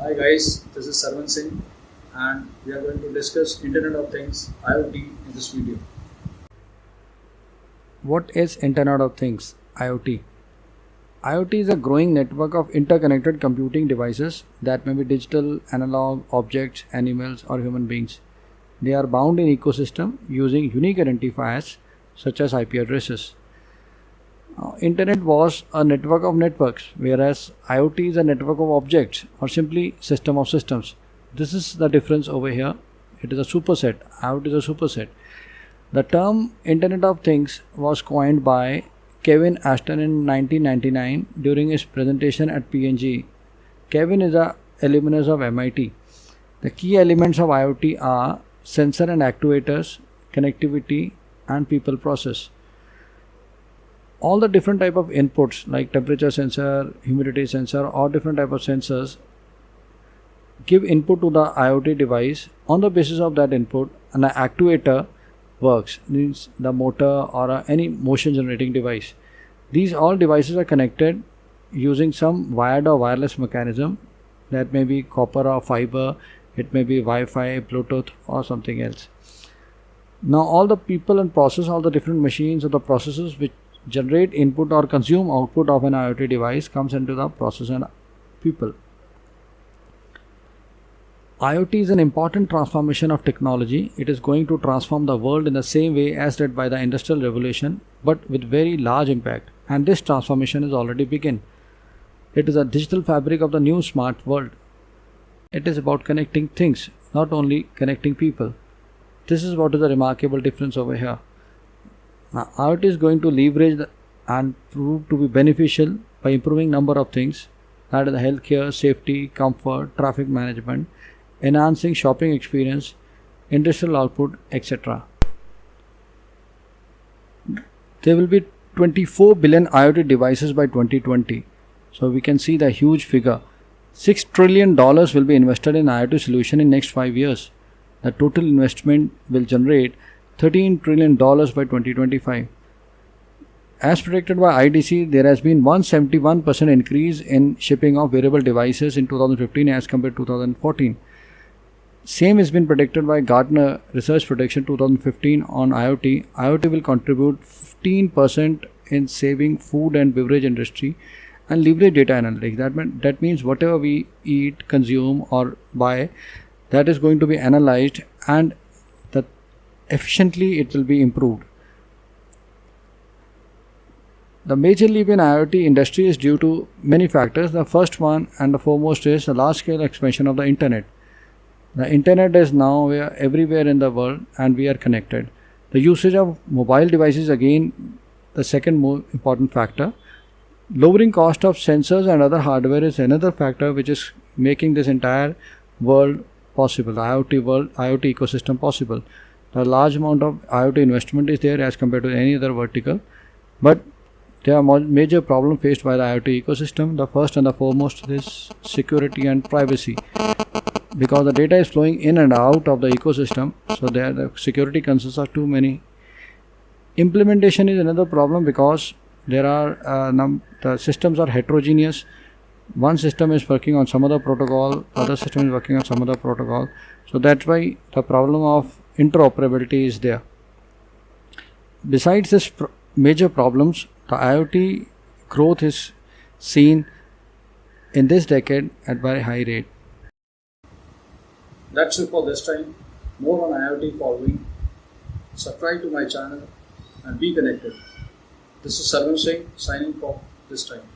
Hi guys, this is Sarvan Singh and we are going to discuss Internet of Things IoT in this video. What is Internet of Things IoT? IoT is a growing network of interconnected computing devices that may be digital, analog, objects, animals or human beings. They are bound in ecosystem using unique identifiers such as IP addresses. Internet was a network of networks, whereas IoT is a network of objects or simply system of systems. This is the difference over here. It is a superset. IoT is a superset. The term Internet of Things was coined by Kevin Ashton in 1999 during his presentation at P&G. Kevin is an alumnus of MIT. The key elements of IoT are sensor and actuators, connectivity, and people process. All the different type of inputs like temperature sensor, humidity sensor or different type of sensors give input to the IoT device. On the basis of that input, an actuator works, means the motor or any motion generating device. These all devices are connected using some wired or wireless mechanism, that may be copper or fiber, it may be Wi-Fi, Bluetooth or something else. Now all the people and process, all the different machines or the processes which generate input or consume output of an IoT device comes into the process and people. IoT is an important transformation of technology. It is going to transform the world in the same way as did by the Industrial Revolution, but with very large impact. And this transformation is already begun. It is a digital fabric of the new smart world. It is about connecting things, not only connecting people. This is what is the remarkable difference over here. Now, IoT is going to leverage and prove to be beneficial by improving number of things, that is the healthcare, safety, comfort, traffic management, enhancing shopping experience, industrial output, etc. There will be 24 billion IoT devices by 2020. So we can see the huge figure. $6 trillion will be invested in IoT solution in next 5 years. The total investment will generate $13 trillion by 2025. As predicted by IDC, there has been 171% increase in shipping of wearable devices in 2015 as compared to 2014. Same has been predicted by Gartner Research Prediction 2015 on IoT. IoT will contribute 15% in saving food and beverage industry and leverage data analytics. That means whatever we eat, consume or buy, that is going to be analyzed and that efficiently it will be improved. The major leap in IoT industry is due to many factors. The first one and the foremost is the large scale expansion of the internet. The internet is now everywhere in the world and we are connected. The usage of mobile devices again the second more important factor. Lowering cost of sensors and other hardware is another factor which is making this entire world possible, the IoT ecosystem possible. The large amount of IoT investment is there as compared to any other vertical, but there are major problems faced by the IoT ecosystem. The first and the foremost is security and privacy, because the data is flowing in and out of the ecosystem, so there the security concerns are too many. Implementation is another problem because there are the systems are heterogeneous. One system is working on some other protocol, other system is working on some other protocol, so that's why the problem of interoperability is there. Besides this major problems, the IoT growth is seen in this decade at very high rate. That's it for this time. More on IoT following. Subscribe to my channel and be connected. This is Sarvan Singh signing for this time.